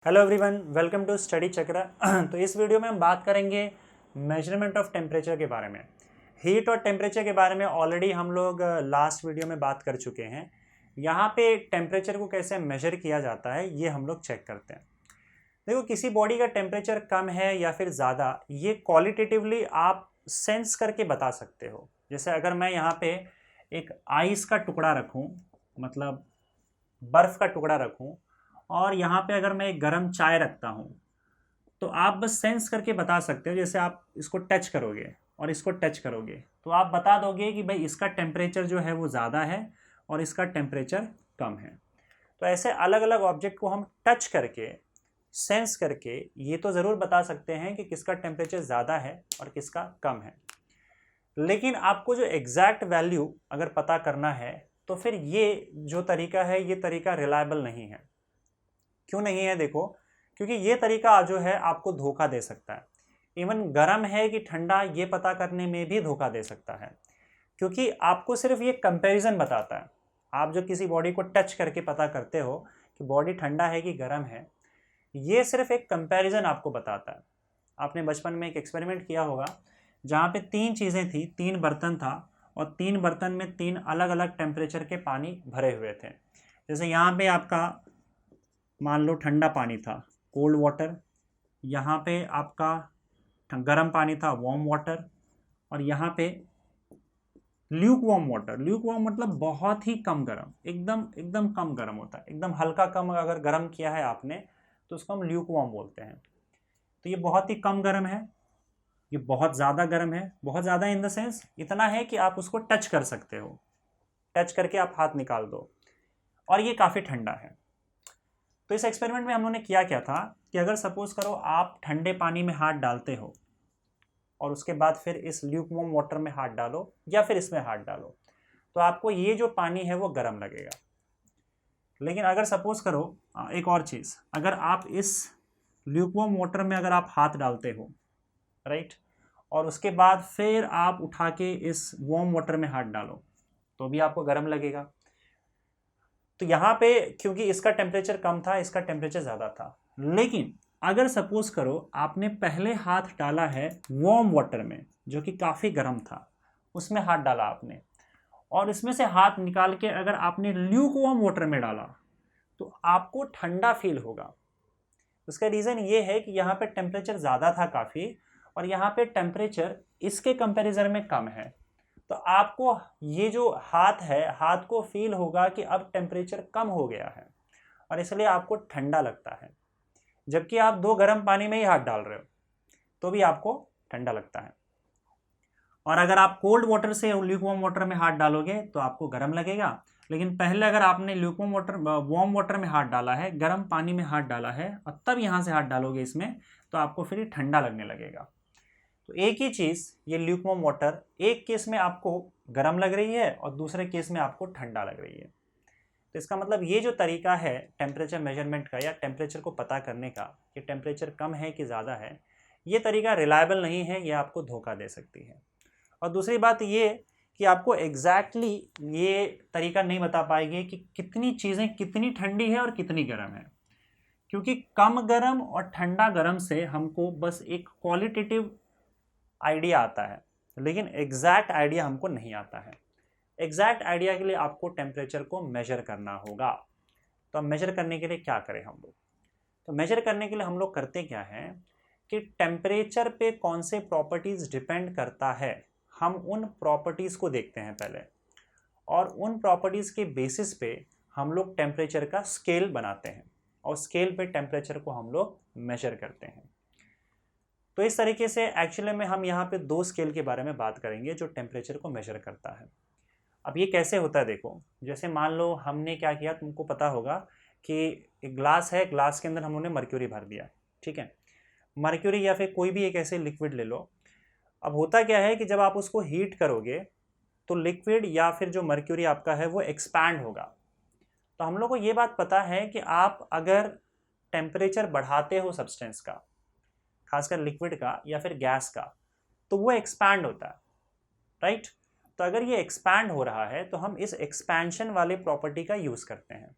Hello everyone, welcome to study Chakra. तो इस video में हम बात करेंगे मेजरमेंट ऑफ टेम्परेचर के बारे में। हीट और टेम्परेचर के बारे में ऑलरेडी हम लोग लास्ट वीडियो में बात कर चुके हैं। यहाँ पे टेम्परेचर को कैसे मेजर किया जाता है ये हम लोग चेक करते हैं। देखो, किसी बॉडी का टेम्परेचर कम है या फिर ज़्यादा, ये क्वालिटेटिवली आप सेंस करके बता सकते हो। जैसे अगर मैं यहाँ पे एक आइस का टुकड़ा रखूँ, मतलब बर्फ़ का टुकड़ा रखूँ, और यहाँ पे अगर मैं एक गर्म चाय रखता हूँ, तो आप बस सेंस करके बता सकते हो। जैसे आप इसको टच करोगे और इसको टच करोगे तो आप बता दोगे कि भाई इसका टेम्परेचर जो है वो ज़्यादा है और इसका टेम्परेचर कम है। तो ऐसे अलग अलग ऑब्जेक्ट को हम टच करके, सेंस करके ये तो ज़रूर बता सकते हैं कि किसका टेम्परेचर ज़्यादा है और किसका कम है। लेकिन आपको जो एग्जैक्ट वैल्यू अगर पता करना है तो फिर ये जो तरीका है ये तरीका रिलायबल नहीं है। क्यों नहीं है? देखो, क्योंकि ये तरीका जो है आपको धोखा दे सकता है। इवन गर्म है कि ठंडा ये पता करने में भी धोखा दे सकता है, क्योंकि आपको सिर्फ ये कंपैरिजन बताता है। आप जो किसी बॉडी को टच करके पता करते हो कि बॉडी ठंडा है कि गर्म है, ये सिर्फ एक कंपैरिजन आपको बताता है। आपने बचपन में एक एक्सपेरिमेंट किया होगा जहाँ पे तीन चीज़ें थी, तीन बर्तन था और तीन बर्तन में तीन अलग अलग टेम्परेचर के पानी भरे हुए थे। जैसे यहाँ पे आपका मान लो ठंडा पानी था, कोल्ड वाटर। यहाँ पे आपका गर्म पानी था, वार्म वाटर। और यहाँ पे Luke warm water. Luke warm मतलब बहुत ही कम गर्म, एकदम एकदम कम गर्म होता है, एकदम हल्का कम। अगर गर्म किया है आपने तो उसको हम ल्यूक वार्म बोलते हैं। तो ये बहुत ही कम गर्म है, ये बहुत ज़्यादा गर्म है। बहुत ज़्यादा इन द सेंस इतना है कि आप उसको टच कर सकते हो, टच करके आप हाथ निकाल दो। और ये काफ़ी ठंडा है। तो इस एक्सपेरिमेंट में हम लोगों ने किया क्या था कि अगर सपोज करो आप ठंडे पानी में हाथ डालते हो और उसके बाद फिर इस ल्यूकवार्म वाटर में हाथ डालो या फिर इसमें हाथ डालो, तो आपको ये जो पानी है वो गर्म लगेगा। लेकिन अगर सपोज करो एक और चीज़, अगर आप इस ल्यूकवार्म वाटर में अगर आप हाथ डालते हो, राइट, और उसके बाद फिर आप उठा के इस वार्म वाटर में हाथ डालो, तो भी आपको गर्म लगेगा। तो यहाँ पे क्योंकि इसका टेम्परेचर कम था, इसका टेम्परेचर ज़्यादा था। लेकिन अगर सपोज करो आपने पहले हाथ डाला है वार्म वाटर में जो कि काफ़ी गर्म था, उसमें हाथ डाला आपने, और इसमें से हाथ निकाल के अगर आपने ल्यूक वार्म वाटर में डाला, तो आपको ठंडा फील होगा। उसका रीज़न ये है कि यहाँ पे टेम्परेचर ज़्यादा था काफ़ी, और यहाँ पे टेम्परेचर इसके कंपैरिजन में कम है। तो आपको ये जो हाथ है, हाथ को फील होगा कि अब टेम्परेचर कम हो गया है और इसलिए आपको ठंडा लगता है। जबकि आप दो गर्म पानी में ही हाथ डाल रहे हो तो भी आपको ठंडा लगता है। और अगर आप कोल्ड वाटर से ल्यूकवार्म वाटर में हाथ डालोगे तो आपको गर्म लगेगा। लेकिन पहले अगर आपने ल्यूकवार्म वाटर वार्म वाटर में हाथ डाला है, गर्म पानी में हाथ डाला है, और तब यहाँ से हाथ डालोगे इसमें, तो आपको फिर ठंडा लगने लगेगा। तो एक ही चीज़, ये ल्यूकवार्म वाटर एक केस में आपको गर्म लग रही है और दूसरे केस में आपको ठंडा लग रही है। तो इसका मतलब ये जो तरीका है टेम्परेचर मेजरमेंट का या टेम्परेचर को पता करने का कि टेम्परेचर कम है कि ज़्यादा है, ये तरीका रिलायबल नहीं है, ये आपको धोखा दे सकती है। और दूसरी बात ये कि आपको एग्जैक्टली ये तरीका नहीं बता पाएगी कि कितनी चीज़ें कितनी ठंडी है और कितनी गर्म है, क्योंकि कम गर्म और ठंडा गर्म से हमको बस एक क्वालिटेटिव आइडिया आता है, लेकिन एग्जैक्ट आइडिया हमको नहीं आता है। एग्जैक्ट आइडिया के लिए आपको टेम्परेचर को मेजर करना होगा। तो अब मेजर करने के लिए क्या करें हम लोग? तो मेजर करने के लिए हम लोग करते क्या हैं कि टेम्परेचर पे कौन से प्रॉपर्टीज़ डिपेंड करता है, हम उन प्रॉपर्टीज़ को देखते हैं पहले, और उन प्रॉपर्टीज़ के बेसिस पे हम लोग टेम्परेचर का स्केल बनाते हैं और स्केल पे टेम्परेचर को हम लोग मेजर करते हैं। तो इस तरीके से एक्चुअली में हम यहाँ पे दो स्केल के बारे में बात करेंगे जो टेम्परेचर को मेजर करता है। अब ये कैसे होता है? देखो, जैसे मान लो हमने क्या किया, तुमको पता होगा कि एक ग्लास है, ग्लास के अंदर हम लोगों ने मर्क्यूरी भर दिया, ठीक है। मर्क्यूरी या फिर कोई भी एक ऐसे लिक्विड ले लो। अब होता क्या है कि जब आप उसको हीट करोगे तो लिक्विड या फिर जो मर्क्यूरी आपका है वो एक्सपैंड होगा। तो हम लोग को ये बात पता है कि आप अगर टेम्परेचर बढ़ाते हो सब्सटेंस का, खासकर लिक्विड का या फिर गैस का, तो वो एक्सपैंड होता है, राइट। तो अगर ये एक्सपैंड हो रहा है तो हम इस एक्सपेंशन वाले प्रॉपर्टी का यूज़ करते हैं।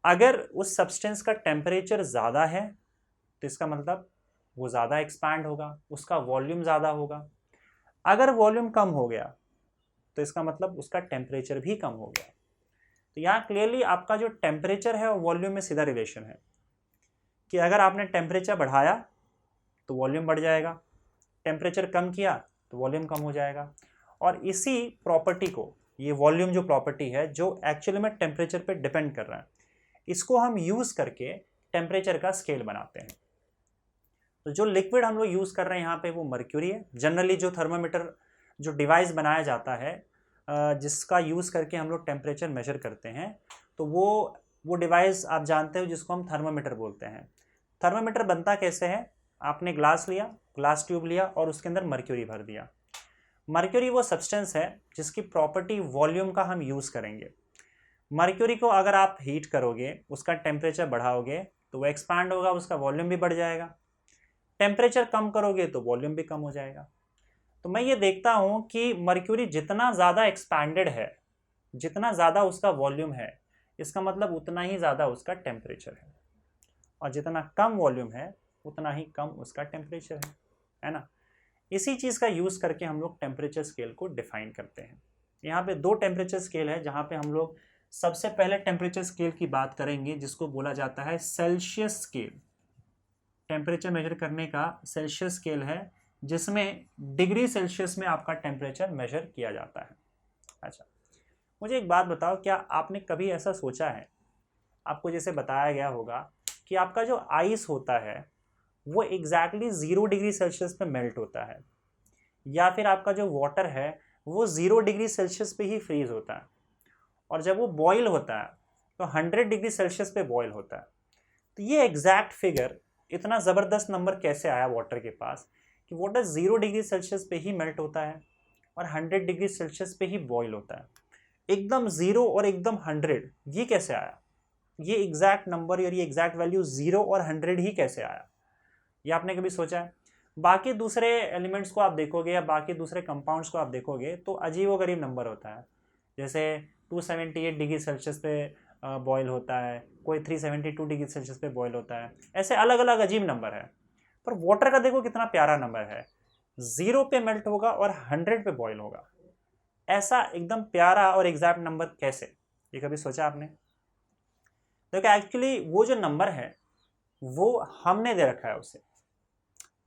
अगर उस सब्सटेंस का टेम्परेचर ज़्यादा है तो इसका मतलब वो ज़्यादा एक्सपैंड होगा, उसका वॉल्यूम ज़्यादा होगा। अगर वॉल्यूम कम हो गया तो इसका मतलब उसका टेम्परेचर भी कम हो गया। तो यहाँ क्लियरली आपका जो टेम्परेचर है और वॉल्यूम में सीधा रिलेशन है कि अगर आपने टेम्परेचर बढ़ाया तो वॉल्यूम बढ़ जाएगा, टेम्परेचर कम किया तो वॉल्यूम कम हो जाएगा। और इसी प्रॉपर्टी को, ये वॉल्यूम जो प्रॉपर्टी है जो एक्चुअली में टेम्परेचर पे डिपेंड कर रहा है, इसको हम यूज़ करके टेम्परेचर का स्केल बनाते हैं। तो जो लिक्विड हम लोग यूज़ कर रहे हैं यहाँ पे वो मर्क्यूरी है। जनरली जो थर्मामीटर जो डिवाइस बनाया जाता है जिसका यूज़ करके हम लोग टेम्परेचर मेजर करते हैं, तो वो डिवाइस आप जानते हो जिसको हम थर्मामीटर बोलते हैं। थर्मामीटर बनता कैसे है? आपने ग्लास लिया, ग्लास ट्यूब लिया और उसके अंदर मर्क्यूरी भर दिया। मर्क्यूरी वो सब्सटेंस है जिसकी प्रॉपर्टी वॉल्यूम का हम यूज़ करेंगे। मर्क्यूरी को अगर आप हीट करोगे, उसका टेम्परेचर बढ़ाओगे तो वो एक्सपैंड होगा, उसका वॉल्यूम भी बढ़ जाएगा। टेम्परेचर कम करोगे तो वॉल्यूम भी कम हो जाएगा। तो मैं ये देखता हूँ कि मर्क्यूरी जितना ज़्यादा एक्सपैंडेड है, जितना ज़्यादा उसका वॉल्यूम है, इसका मतलब उतना ही ज़्यादा उसका टेम्परेचर है, और जितना कम वॉल्यूम है उतना ही कम उसका टेम्परेचर है ना। इसी चीज़ का यूज़ करके हम लोग टेम्परेचर स्केल को डिफाइन करते हैं। यहाँ पे दो टेम्परेचर स्केल है जहाँ पे हम लोग सबसे पहले टेम्परेचर स्केल की बात करेंगे जिसको बोला जाता है सेल्सियस स्केल। टेम्परेचर मेजर करने का सेल्सियस स्केल है जिसमें डिग्री सेल्सियस में आपका टेम्परेचर मेजर किया जाता है। अच्छा, मुझे एक बात बताओ, क्या आपने कभी ऐसा सोचा है, आपको जैसे बताया गया होगा कि आपका जो आइस होता है वो एग्जैक्टली 0 डिग्री सेल्सियस पे मेल्ट होता है, या फिर आपका जो वाटर है वो 0 डिग्री सेल्सियस पे ही फ्रीज होता है, और जब वो बॉयल होता है तो 100 डिग्री सेल्सियस पे बॉयल होता है। तो ये एग्जैक्ट फिगर, इतना ज़बरदस्त नंबर कैसे आया वाटर के पास कि वाटर 0 डिग्री सेल्सियस पे ही मेल्ट होता है और 100 डिग्री सेल्सियस पे ही बॉयल होता है? एकदम 0 और एकदम 100, ये कैसे आया? ये एग्जैक्ट नंबर और ये एग्जैक्ट वैल्यू 0 और 100 ही कैसे आया? ये आपने कभी सोचा है? बाकी दूसरे एलिमेंट्स को आप देखोगे या बाकी दूसरे कंपाउंड्स को आप देखोगे तो अजीब व गरीब नंबर होता है। जैसे 278 डिग्री सेल्सियस पे बॉयल होता है, कोई 372 डिग्री सेल्सियस पे बॉयल होता है, ऐसे अलग अलग अजीब नंबर है। पर वाटर का देखो कितना प्यारा नंबर है, 0 पे मेल्ट होगा और 100 पे बॉयल होगा। ऐसा एकदम प्यारा और एग्जैक्ट नंबर कैसे? ये कभी सोचा आपने? देखो एक्चुअली वो जो नंबर है वो हमने दे रखा है उसे।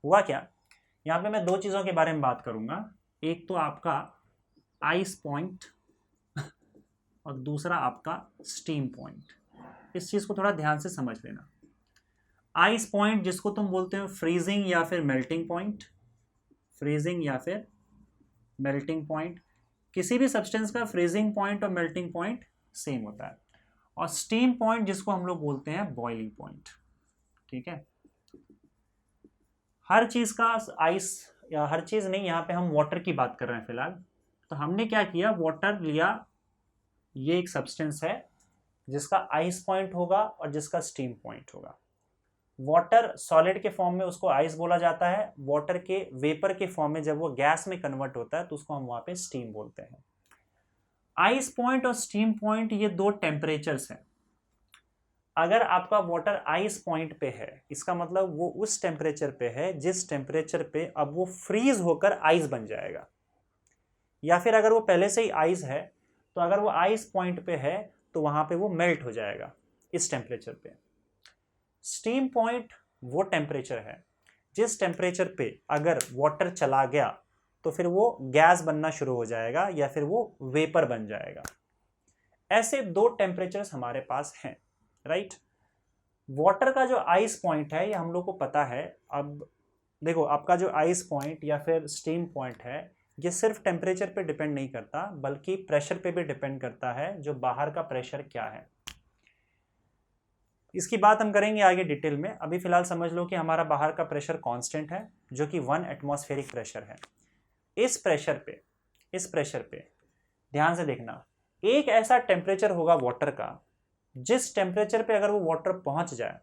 हुआ क्या, यहाँ पे मैं दो चीज़ों के बारे में बात करूंगा। एक तो आपका आइस पॉइंट और दूसरा आपका स्टीम पॉइंट। इस चीज़ को थोड़ा ध्यान से समझ लेना। आइस पॉइंट जिसको तुम बोलते हो फ्रीजिंग या फिर मेल्टिंग पॉइंट, फ्रीजिंग या फिर मेल्टिंग पॉइंट, किसी भी सब्सटेंस का फ्रीजिंग पॉइंट और मेल्टिंग पॉइंट सेम होता है। और स्टीम पॉइंट जिसको हम लोग बोलते हैं बॉइलिंग पॉइंट। ठीक है, हर चीज़ का आइस, या हर चीज़ नहीं, यहाँ पे हम वाटर की बात कर रहे हैं फिलहाल। तो हमने क्या किया, वाटर लिया, ये एक सब्सटेंस है जिसका आइस पॉइंट होगा और जिसका स्टीम पॉइंट होगा। वाटर सॉलिड के फॉर्म में उसको आइस बोला जाता है, वाटर के वेपर के फॉर्म में जब वो गैस में कन्वर्ट होता है तो उसको हम वहाँ पे स्टीम बोलते हैं। आइस पॉइंट और स्टीम पॉइंट ये दो टेम्परेचर्स हैं। अगर आपका वाटर आइस पॉइंट पे है, इसका मतलब वो उस टेम्परेचर पे है जिस टेम्परेचर पे अब वो फ्रीज होकर आइस बन जाएगा। या फिर अगर वो पहले से ही आइस है तो अगर वो आइस पॉइंट पे है तो वहाँ पे वो मेल्ट हो जाएगा इस टेम्परेचर पे। स्टीम पॉइंट वो टेम्परेचर है जिस टेम्परेचर पे अगर वाटर चला गया तो फिर वो गैस बनना शुरू हो जाएगा या फिर वो वेपर बन जाएगा। ऐसे दो टेम्परेचर्स हमारे पास हैं, राइट। वाटर का जो आइस पॉइंट है ये हम लोग को पता है। अब देखो, आपका जो आइस पॉइंट या फिर स्टीम पॉइंट है ये सिर्फ टेम्परेचर पे डिपेंड नहीं करता बल्कि प्रेशर पे भी डिपेंड करता है, जो बाहर का प्रेशर क्या है। इसकी बात हम करेंगे आगे डिटेल में। अभी फिलहाल समझ लो कि हमारा बाहर का प्रेशर कांस्टेंट है जो कि 1 एटमॉस्फेरिक प्रेशर है। इस प्रेशर पे ध्यान से देखना, एक ऐसा टेम्परेचर होगा वाटर का जिस टेम्परेचर पे अगर वो वाटर पहुंच जाए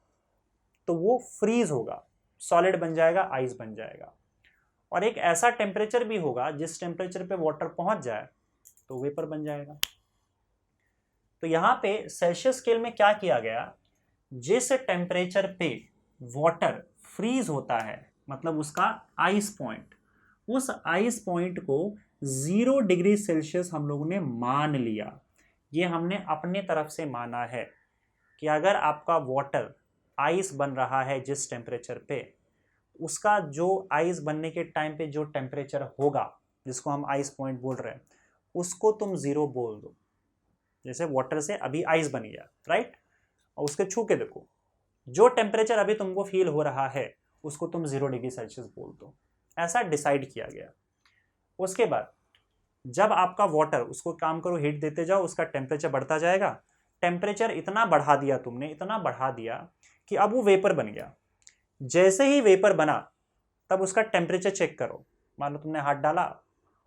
तो वो फ्रीज होगा, सॉलिड बन जाएगा, आइस बन जाएगा। और एक ऐसा टेम्परेचर भी होगा जिस टेम्परेचर पे वाटर पहुंच जाए तो वेपर बन जाएगा। तो यहाँ पे सेल्सियस स्केल में क्या किया गया, जिस टेम्परेचर पे वाटर फ्रीज होता है, मतलब उसका आइस पॉइंट, उस आइस पॉइंट को 0 डिग्री सेल्सियस हम लोगों ने मान लिया। ये हमने अपने तरफ से माना है कि अगर आपका वाटर आइस बन रहा है जिस टेम्परेचर पे, उसका जो आइस बनने के टाइम पे जो टेम्परेचर होगा, जिसको हम आइस पॉइंट बोल रहे हैं, उसको तुम 0 बोल दो। जैसे वाटर से अभी आइस बन गया, राइट, और उसके छू के देखो, जो टेम्परेचर अभी तुमको फील हो रहा है उसको तुम 0 डिग्री सेल्सियस बोल दो। ऐसा डिसाइड किया गया। उसके बाद जब आपका वाटर, उसको काम करो हीट देते जाओ, उसका टेम्परेचर बढ़ता जाएगा। टेम्परेचर इतना बढ़ा दिया तुमने, इतना बढ़ा दिया कि अब वो वेपर बन गया। जैसे ही वेपर बना तब उसका टेम्परेचर चेक करो। मान लो तुमने हाथ डाला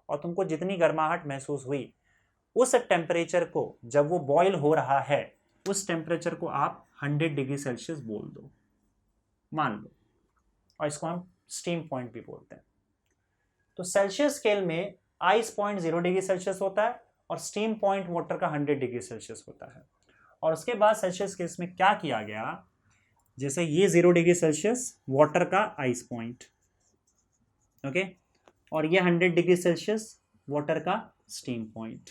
और तुमको जितनी गर्माहट महसूस हुई, उस टेम्परेचर को, जब वो बॉयल हो रहा है, उस टेम्परेचर को आप 100 डिग्री सेल्सियस बोल दो, मान लो, और इसको हम स्टीम पॉइंट भी बोलते हैं। तो सेल्सियस स्केल में आइस पॉइंट 0 डिग्री सेल्सियस होता है और स्टीम पॉइंट वाटर का 100 डिग्री सेल्सियस होता है। और उसके बाद सेल्सियस केस में क्या किया गया, जैसे ये 0 डिग्री सेल्सियस वाटर का आइस पॉइंट, ओके, और ये 100 डिग्री सेल्सियस वाटर का स्टीम पॉइंट।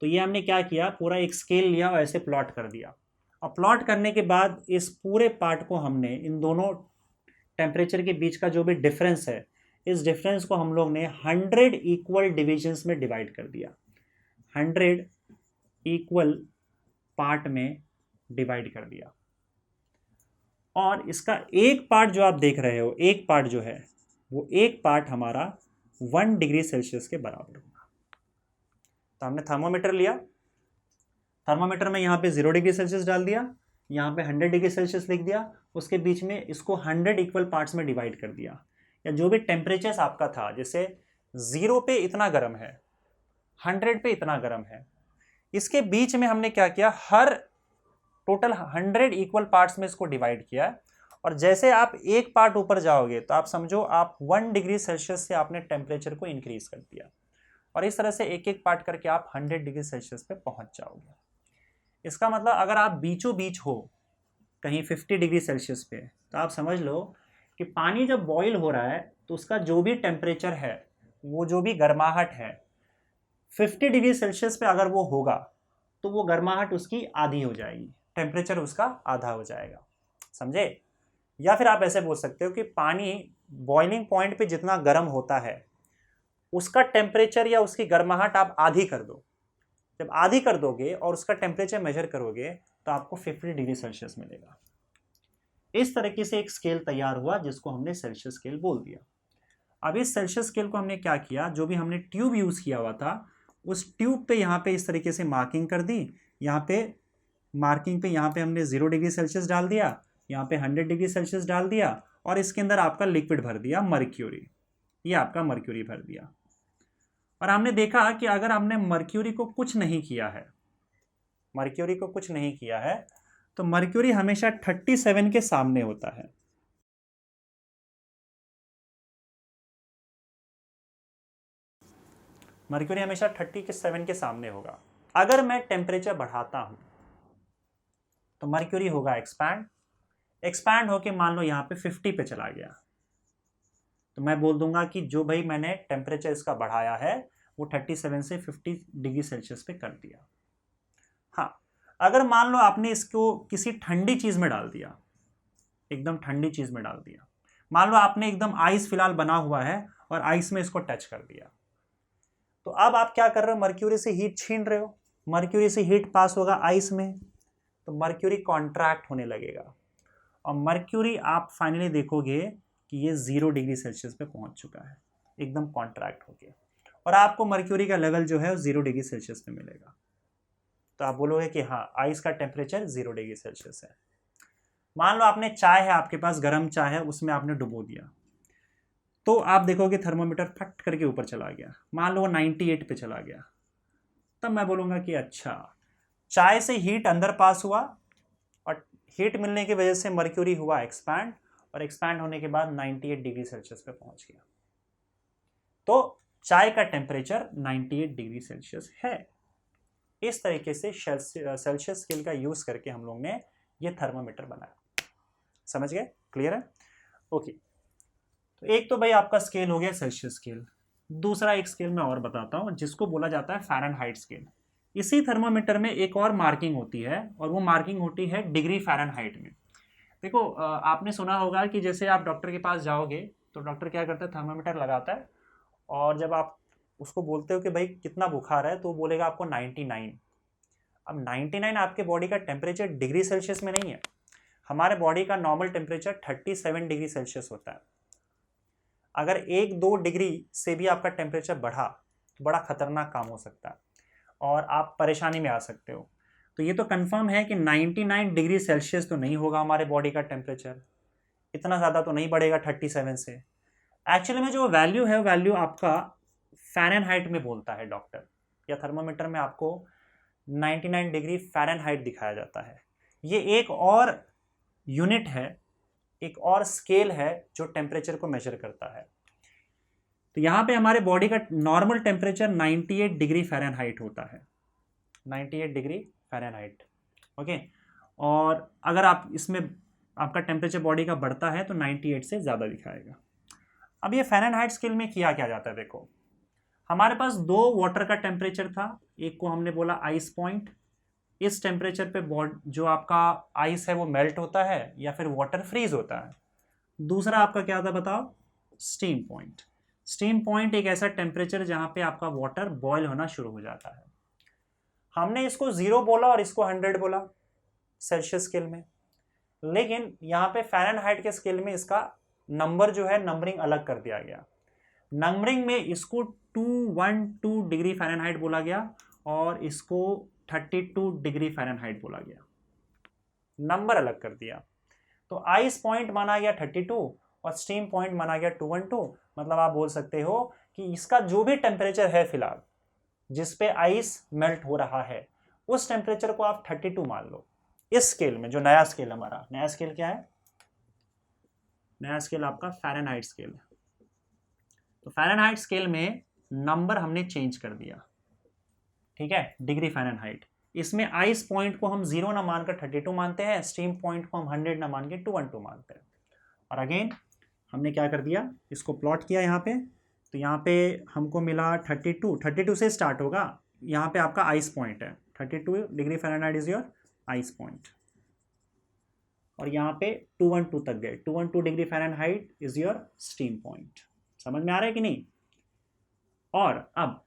तो ये हमने क्या किया, पूरा एक स्केल लिया और ऐसे प्लॉट कर दिया। और प्लॉट करने के बाद इस पूरे पार्ट को हमने, इन दोनों टेम्परेचर के बीच का जो भी डिफरेंस है, इस डिफरेंस को हम लोग ने 100 इक्वल डिविजन्स में डिवाइड कर दिया। 100 इक्वल पार्ट में डिवाइड कर दिया। और इसका एक पार्ट जो आप देख रहे हो, एक पार्ट जो है, वो एक पार्ट हमारा 1 डिग्री सेल्सियस के बराबर होगा। तो हमने थर्मोमीटर लिया, थर्मोमीटर में यहाँ पे 0 डिग्री सेल्सियस डाल दिया, यहाँ पे 100 डिग्री सेल्सियस लिख दिया, उसके बीच में इसको 100 इक्वल पार्ट्स में डिवाइड कर दिया। या जो भी टेम्परेचर आपका था, जैसे 0 पे इतना गर्म है, 100 पे इतना गर्म है, इसके बीच में हमने क्या किया, हर टोटल 100 इक्वल पार्ट्स में इसको डिवाइड किया। और जैसे आप एक पार्ट ऊपर जाओगे तो आप समझो आप 1 डिग्री सेल्सियस से आपने टेम्परेचर को इंक्रीज कर दिया। और इस तरह से एक एक पार्ट करके आप 100 डिग्री सेल्सियस पे पहुंच जाओगे। इसका मतलब अगर आप बीचों बीच हो कहीं 50 डिग्री सेल्सियस पे, तो आप समझ लो कि पानी जब बॉईल हो रहा है तो उसका जो भी टेम्परेचर है, वो जो भी गर्माहट है, 50 डिग्री सेल्सियस पे अगर वो होगा तो वो गर्माहट उसकी आधी हो जाएगी, टेम्परेचर उसका आधा हो जाएगा। समझे? या फिर आप ऐसे बोल सकते हो कि पानी बॉइलिंग पॉइंट पे जितना गर्म होता है, उसका टेम्परेचर या उसकी गर्माहट आप आधी कर दो। जब आधी कर दोगे और उसका टेम्परेचर मेजर करोगे तो आपको 50 डिग्री सेल्सियस मिलेगा। इस तरीके से एक स्केल तैयार हुआ जिसको हमने सेल्सियस स्केल बोल दिया। अब इस सेल्सियस स्केल को हमने क्या किया, जो भी हमने ट्यूब यूज किया हुआ था, उस ट्यूब पे यहाँ पे इस तरीके से मार्किंग कर दी। यहाँ पे मार्किंग पे यहाँ पे हमने 0 डिग्री सेल्सियस डाल दिया, यहाँ पे 100 डिग्री सेल्सियस डाल दिया, और इसके अंदर आपका लिक्विड भर दिया, मर्क्यूरी। ये आपका मर्क्यूरी भर दिया। और हमने देखा कि अगर हमने मर्क्यूरी को कुछ नहीं किया है, मर्क्यूरी को कुछ नहीं किया है, तो मर्क्यूरी हमेशा 37 के सामने होता है। मर्क्यूरी हमेशा 37 के सामने होगा। अगर मैं टेम्परेचर बढ़ाता हूं तो मर्क्यूरी होगा एक्सपैंड, एक्सपैंड होके मान लो यहाँ पे 50 पे चला गया, तो मैं बोल दूंगा कि जो भाई मैंने टेम्परेचर इसका बढ़ाया है वो 37 से 50 डिग्री सेल्सियस पे कर दिया। हाँ, अगर मान लो आपने इसको किसी ठंडी चीज में डाल दिया, एकदम ठंडी चीज में डाल दिया, मान लो आपने एकदम आइस फिलहाल बना हुआ है और आइस में इसको टच कर दिया, तो अब आप क्या कर रहे हो, मर्क्यूरी से हीट छीन रहे हो, मर्क्यूरी से हीट पास होगा आइस में, तो मर्क्यूरी कॉन्ट्रैक्ट होने लगेगा। और मर्क्यूरी आप फाइनली देखोगे कि ये 0 डिग्री सेल्सियस पे पहुंच चुका है, एकदम कॉन्ट्रैक्ट हो गया, और आपको मर्क्यूरी का लेवल जो है वो 0 डिग्री सेल्सियस पे मिलेगा। तो आप बोलोगे कि हाँ, आइस का टेम्परेचर 0 डिग्री सेल्सियस है। मान लो आपने चाय है आपके पास, गर्म चाय है, उसमें आपने डुबो दिया, तो आप देखोगे थर्मोमीटर फट करके ऊपर चला गया, मान लो 98 पे चला गया, तब मैं बोलूँगा कि अच्छा, चाय से हीट अंदर पास हुआ और हीट मिलने की वजह से मर्क्यूरी हुआ एक्सपैंड, और एक्सपैंड होने के बाद 98 डिग्री सेल्सियस पे पहुंच गया। तो चाय का टेम्परेचर 98 डिग्री सेल्सियस है। इस तरीके से सेल्सियस स्केल का यूज करके हम लोग ने ये थर्मामीटर बनाया। समझ गए? क्लियर है? ओके। तो एक तो भाई आपका स्केल हो गया सेल्सियस स्केल। दूसरा एक स्केल मैं और बताता हूँ जिसको बोला जाता है फ़ारेनहाइट स्केल। इसी थर्मामीटर में एक और मार्किंग होती है और वो मार्किंग होती है डिग्री फ़ारेनहाइट में। देखो आपने सुना होगा कि जैसे आप डॉक्टर के पास जाओगे तो डॉक्टर क्या करता है, थर्मामीटर लगाता है और जब आप उसको बोलते हो कि भाई कितना बुखार है तो वो बोलेगा आपको 99। अब 99 आपके बॉडी का टेम्परेचर डिग्री सेल्सियस में नहीं है। हमारे बॉडी का नॉर्मल टेम्परेचर 37 डिग्री सेल्सियस होता है। अगर 1-2 डिग्री से भी आपका टेम्परेचर बढ़ा तो बड़ा खतरनाक काम हो सकता है और आप परेशानी में आ सकते हो। तो ये तो कंफर्म है कि 99 डिग्री सेल्सियस तो नहीं होगा हमारे बॉडी का टेम्परेचर, इतना ज़्यादा तो नहीं बढ़ेगा 37 से। एक्चुअली में जो वैल्यू है वैल्यू आपका फ़ारेनहाइट में बोलता है डॉक्टर, या थर्मामीटर में आपको 99 डिग्री फ़ारेनहाइट दिखाया जाता है। ये एक और यूनिट है, एक और स्केल है जो टेम्परेचर को मेजर करता है। तो यहाँ पे हमारे बॉडी का नॉर्मल टेम्परेचर 98 डिग्री फ़ारेनहाइट होता है, 98 डिग्री फ़ारेनहाइट। ओके। और अगर आप इसमें आपका टेम्परेचर बॉडी का बढ़ता है तो 98 से ज़्यादा दिखाएगा। अब ये फ़ारेनहाइट स्केल में किया क्या जाता है, देखो हमारे पास 2 वाटर का टेम्परेचर था, एक को हमने बोला आइस पॉइंट। इस टेम्परेचर पे जो आपका आइस है वो मेल्ट होता है या फिर वाटर फ्रीज होता है। दूसरा आपका क्या था बताओ, स्टीम पॉइंट। स्टीम पॉइंट एक ऐसा टेम्परेचर जहां पे आपका वाटर बॉयल होना शुरू हो जाता है। हमने इसको 0 बोला और इसको 100 बोला सेल्सियस स्केल में, लेकिन यहाँ पे फ़ारेनहाइट के स्केल में इसका नंबर जो है नंबरिंग अलग कर दिया गया। नंबरिंग में इसको 212 डिग्री फ़ारेनहाइट बोला गया और इसको 32 डिग्री फ़ारेनहाइट बोला गया, नंबर अलग कर दिया। तो आइस पॉइंट माना गया 32 और स्टीम पॉइंट माना गया 212। मतलब आप बोल सकते हो कि इसका जो भी टेम्परेचर है फिलहाल जिस पे आइस मेल्ट हो रहा है उस टेम्परेचर को आप 32 मान लो। इस स्केल में जो नया स्केल हमारा, नया स्केल क्या है, नया स्केल आपका फ़ारेनहाइट स्केल है। तो फ़ारेनहाइट स्केल में नंबर हमने चेंज कर दिया, ठीक है, डिग्री फ़ारेनहाइट। इसमें आइस पॉइंट को हम 0 ना मानकर 32 मानते हैं, स्टीम पॉइंट को हम 100 ना मान के 212 मानते हैं। और अगेन हमने क्या कर दिया, इसको प्लॉट किया यहाँ पे। तो यहाँ पे हमको मिला 32 से स्टार्ट होगा, यहाँ पे आपका आइस पॉइंट है, 32 degree Fahrenheit is your eyes point. और यहाँ पे 212 तक गए, 212 degree Fahrenheit is your steam point. समझ में आ रहा है कि नहीं? और अब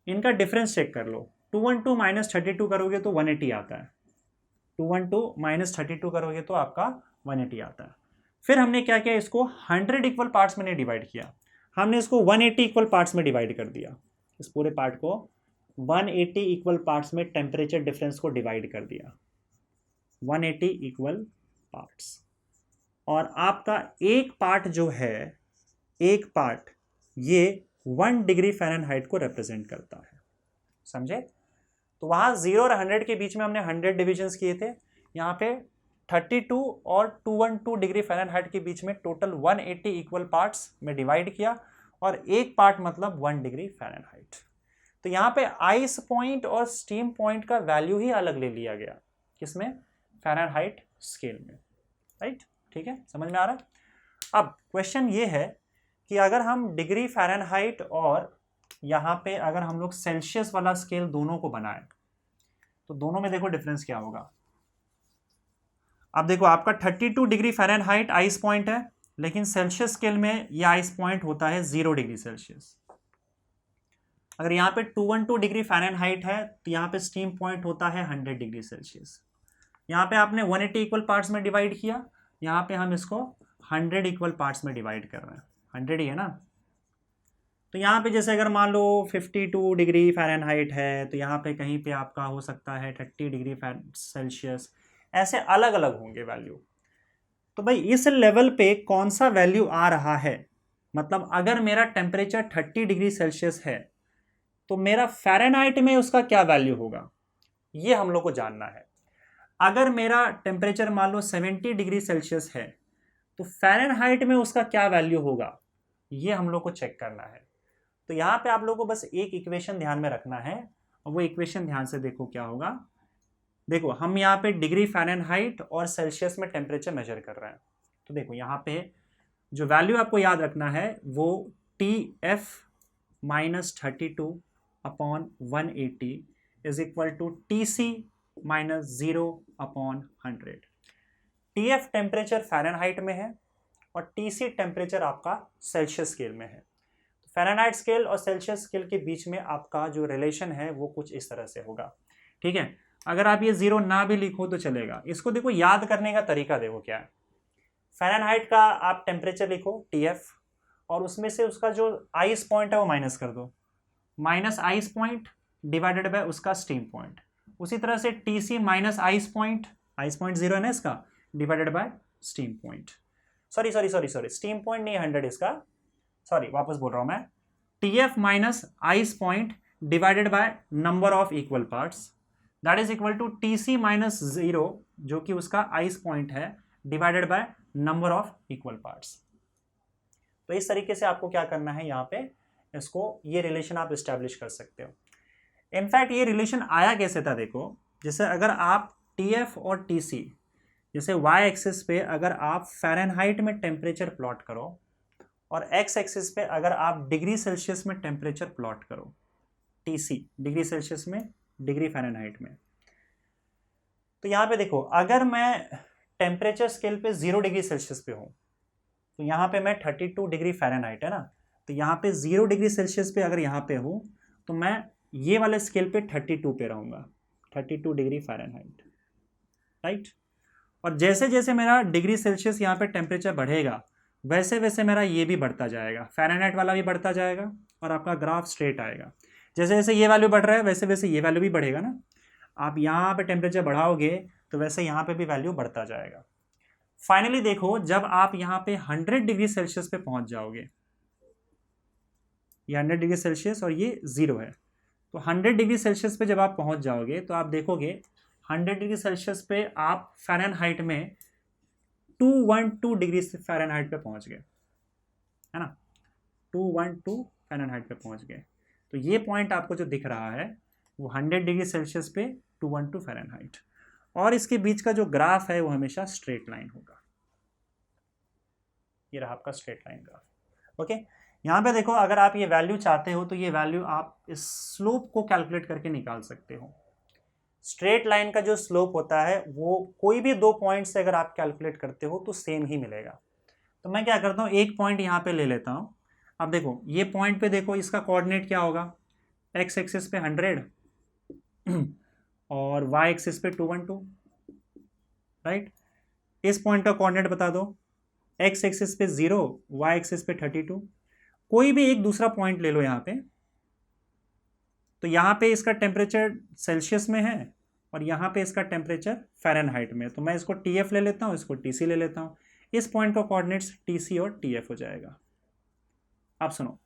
इनका डिफरेंस चेक कर लो। 212 माइनस 32 करोगे तो 180 आता है, 212 माइनस 32 करोगे तो आपका 180 आता है। फिर हमने क्या किया, इसको 100 इक्वल पार्ट्स में नहीं डिवाइड किया, हमने इसको 180 इक्वल पार्ट्स में डिवाइड कर दिया। इस पूरे पार्ट को 180 इक्वल पार्ट्स में टेम्परेचर डिफरेंस को डिवाइड कर दिया, 180 इक्वल पार्ट्स। और आपका एक पार्ट जो है, एक पार्ट ये 1 डिग्री फ़ारेनहाइट को रिप्रेजेंट करता है। समझे? तो वहाँ 0 और 100 के बीच में हमने 100 डिविजन्स किए थे। यहाँ पे 32 और 212 डिग्री फ़ारेनहाइट के बीच में टोटल 180 इक्वल पार्ट्स में डिवाइड किया और एक पार्ट मतलब 1 डिग्री फ़ारेनहाइट। तो यहाँ पे आइस पॉइंट और स्टीम पॉइंट का वैल्यू ही अलग ले लिया गया, किसमें, फ़ारेनहाइट स्केल में। राइट? ठीक है, समझ में आ रहा है? अब क्वेश्चन ये है कि अगर हम डिग्री फ़ारेनहाइट और यहाँ पे अगर हम लोग सेल्सियस वाला स्केल दोनों को बनाएं तो दोनों में देखो डिफरेंस क्या होगा। अब देखो आपका 32 डिग्री फ़ारेनहाइट आइस पॉइंट है, लेकिन सेल्सियस स्केल में ये आइस पॉइंट होता है 0 डिग्री सेल्सियस। अगर यहाँ पे 212 डिग्री फ़ारेनहाइट है तो यहाँ पे स्टीम पॉइंट होता है 100 डिग्री सेल्सियस। यहाँ पे आपने 180 इक्वल पार्ट्स में डिवाइड किया, यहाँ पे हम इसको 100 इक्वल पार्ट्स में डिवाइड कर रहे हैं, 100 ही है ना। तो यहाँ पे जैसे अगर मान लो 52 डिग्री फ़ारेनहाइट है तो यहाँ पे कहीं पे आपका हो सकता है 30 डिग्री सेल्सियस, ऐसे अलग अलग होंगे वैल्यू। तो भाई इस लेवल पे कौन सा वैल्यू आ रहा है, मतलब अगर मेरा टेम्परेचर 30 डिग्री सेल्सियस है तो मेरा फ़ारेनहाइट में उसका क्या वैल्यू होगा, ये हम लोग को जानना है। अगर मेरा टेम्परेचर मान लो 70 डिग्री सेल्सियस है तो फ़ारेनहाइट में उसका क्या वैल्यू होगा, ये हम लोग को चेक करना है। तो यहाँ पे आप लोगों को बस एक इक्वेशन ध्यान में रखना है, और वो इक्वेशन ध्यान से देखो क्या होगा। देखो हम यहाँ पे डिग्री फ़ारेनहाइट और सेल्सियस में टेम्परेचर मेजर कर रहे हैं। तो देखो यहाँ पे जो वैल्यू आपको याद रखना है वो TF -32 upon 180 is equal to TC -0 upon 100। TF temperature Fahrenheit में है और TC टेम्परेचर आपका सेल्सियस स्केल में है। फ़ारेनहाइट स्केल और सेल्सियस स्केल के बीच में आपका जो रिलेशन है वो कुछ इस तरह से होगा। ठीक है, अगर आप ये 0 ना भी लिखो तो चलेगा। इसको देखो याद करने का तरीका देखो क्या है। फ़ारेनहाइट का आप टेम्परेचर लिखो TF और उसमें से उसका जो आइस पॉइंट है वो माइनस कर दो, minus ice point divided bye उसका स्टीम पॉइंट। उसी तरह से TC माइनस आइस पॉइंट 0 है ना इसका, divided by steam point. Sorry steam point नहीं 100 इसका, सॉरी वापस बोल रहा हूं मैं। TF minus ice point divided by number of equal parts that is equal to TC minus 0 जो कि उसका आइस पॉइंट है divided by number of equal parts. तो इस तरीके से आपको क्या करना है यहाँ पे, इसको ये रिलेशन आप इस्टेब्लिश कर सकते हो। इनफैक्ट ये रिलेशन आया कैसे था देखो, जैसे अगर आप TF और TC जैसे y एक्सिस पे अगर आप फ़ारेनहाइट में टेम्परेचर प्लॉट करो और x एक्सिस पे अगर आप डिग्री सेल्सियस में टेम्परेचर प्लॉट करो, TC डिग्री सेल्सियस में, डिग्री फ़ारेनहाइट में, तो यहाँ पे देखो अगर मैं टेम्परेचर स्केल पे 0 डिग्री सेल्सियस पे हूँ तो यहाँ पे मैं 32 डिग्री फ़ारेनहाइट है ना, तो यहाँ पे 0 डिग्री सेल्सियस पे अगर यहाँ पे हूँ तो मैं ये वाले स्केल पे 32 पे रहूँगा, 32 डिग्री फ़ारेनहाइट, राइट। और जैसे जैसे मेरा डिग्री सेल्सियस यहाँ पे टेम्परेचर बढ़ेगा वैसे वैसे मेरा ये भी बढ़ता जाएगा, फ़ारेनहाइट वाला भी बढ़ता जाएगा और आपका ग्राफ स्ट्रेट आएगा। जैसे जैसे ये वैल्यू बढ़ रहा है वैसे वैसे ये वैल्यू भी बढ़ेगा ना। आप यहाँ पे टेम्परेचर बढ़ाओगे तो वैसे यहाँ पे भी वैल्यू बढ़ता जाएगा। फाइनली देखो जब आप यहाँ पे 100 डिग्री सेल्सियस पे पहुँच जाओगे, ये 100 डिग्री सेल्सियस और ये 0 है, तो 100 डिग्री सेल्सियस पे जब आप पहुँच जाओगे तो आप देखोगे 100 डिग्री सेल्सियस पे आप फ़ारेनहाइट में 212 डिग्री फ़ारेनहाइट पे पहुँच गए, है ना, 212 फ़ारेनहाइट पे पहुँच गए। तो ये पॉइंट आपको जो दिख रहा है वो 100 डिग्री सेल्सियस पे 212 फ़ारेनहाइट, और इसके बीच का जो ग्राफ है वो हमेशा स्ट्रेट लाइन होगा। ये रहा आपका स्ट्रेट लाइन ग्राफ। ओके, यहाँ पे देखो अगर आप ये वैल्यू चाहते हो तो ये वैल्यू आप इस स्लोप को कैलकुलेट करके निकाल सकते हो। स्ट्रेट लाइन का जो स्लोप होता है वो कोई भी 2 पॉइंट से अगर आप कैलकुलेट करते हो तो सेम ही मिलेगा। तो मैं क्या करता हूँ, एक पॉइंट यहाँ पे ले लेता हूँ। अब देखो ये पॉइंट पे देखो इसका कोऑर्डिनेट क्या होगा, x एक्सिस पे 100 और y एक्सिस पे 212, राइट। इस पॉइंट का कोऑर्डिनेट बता दो, x एक्सिस पे 0, y एक्सिस पे 32। कोई भी एक दूसरा पॉइंट ले लो यहाँ पे, तो यहाँ पे इसका टेम्परेचर सेल्सियस में है और यहाँ पे इसका टेम्परेचर फ़ारेनहाइट में, तो मैं इसको TF ले लेता हूँ, इसको TC ले लेता हूँ। इस पॉइंट का कोऑर्डिनेट्स TC और TF हो जाएगा। अब सुनो,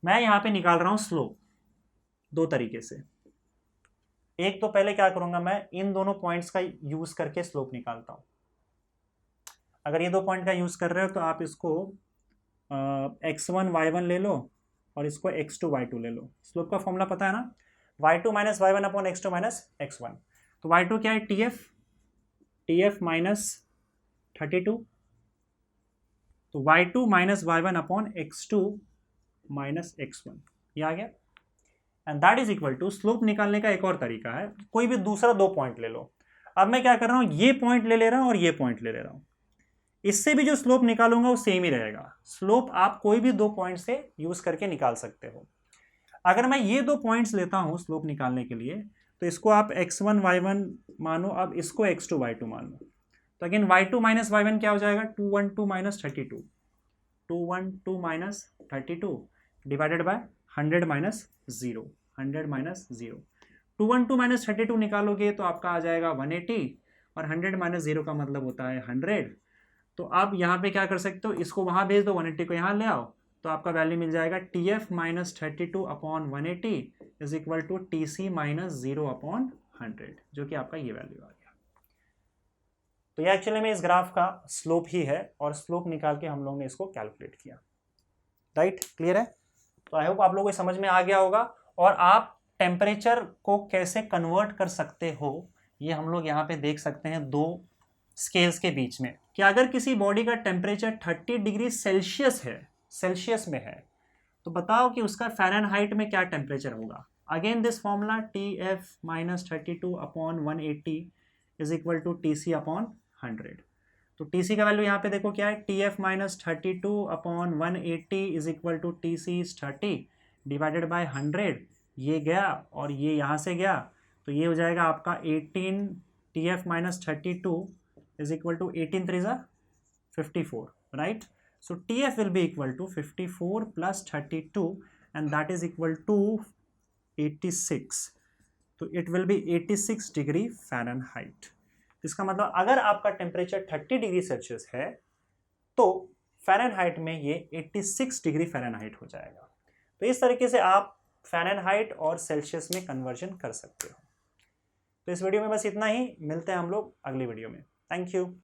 मैं यहाँ पे निकाल रहा हूँ स्लोप 2 तरीके से। एक तो पहले क्या करूँगा, मैं इन दोनों पॉइंट्स का यूज़ करके स्लोप निकालता हूँ। अगर ये 2 पॉइंट का यूज़ कर रहे हो तो आप इसको x1 y1 ले लो और इसको x2 y2 ले लो। स्लोप का फॉर्मूला पता है ना, y2 minus y1 upon x2 minus x1। तो y2 क्या है, TF माइनस 32, तो y2 minus y1 upon x2 minus x1, ये आ गया। And that is equal to, slope निकालने का एक और तरीका है, कोई भी दूसरा 2 पॉइंट ले लो। अब मैं क्या कर रहा हूँ, ये पॉइंट ले रहा हूँ और ये पॉइंट ले रहा हूँ, इससे भी जो स्लोप निकालूंगा वो सेम ही रहेगा। स्लोप आप कोई भी 2 पॉइंट से यूज करके निकाल सकते हो। अगर मैं ये 2 पॉइंट्स लेता हूं स्लोप निकालने के लिए तो इसको आप x1 y1 मानो, अब इसको x2 y2 मानो, तो अगेन y2 माइनस y1 क्या हो जाएगा, 212 minus 32, 212 minus 32 divided by 100 minus 0, 100 minus 0। 212 minus 32 निकालोगे तो आपका आ जाएगा 180 और 100 माइनस 0 का मतलब होता है 100। तो आप यहाँ पे क्या कर सकते हो, इसको वहाँ भेज दो, 180 को यहाँ ले आओ, तो आपका वैल्यू मिल जाएगा TF minus 32 upon 180 is equal to TC minus 0 upon 100, जो कि आपका ये वैल्यू आ गया। तो ये एक्चुअली में इस ग्राफ का स्लोप ही है और स्लोप निकाल के हम लोग ने इसको कैलकुलेट किया, राइट। क्लियर है? तो आई होप आप लोगों को समझ में आ गया होगा और आप टेम्परेचर को कैसे कन्वर्ट कर सकते हो, ये हम लोग यहाँ पे देख सकते हैं दो स्केल्स के बीच में, कि अगर किसी बॉडी का टेम्परेचर 30 डिग्री सेल्सियस है, सेल्सियस में है, तो बताओ कि उसका फ़ारेनहाइट में क्या टेम्परेचर होगा। Again this formula TF minus 32 upon 180 is equal to TC upon 100। तो TC का वैल्यू यहाँ पे देखो क्या है, TF minus 32 upon 180 is equal to TC is 30 divided by 100। ये गया और ये यहाँ से गया, तो ये हो जाएगा आपका 18 TF minus 32 is equal to 18 3 is 54, right? So TF will be equal to 54 plus 32 and that is equal to 86. तो it will be 86 degree Fahrenheit. इसका मतलब अगर आपका टेम्परेचर 30 डिग्री सेल्सियस है तो फ़ारेनहाइट में ये 86 डिग्री फ़ारेनहाइट हो जाएगा। तो इस तरीके से आप फ़ारेनहाइट और सेल्सियस में कन्वर्जन कर सकते हो। तो इस वीडियो में बस इतना ही, मिलते हैं हम लोग अगली वीडियो में। Thank you.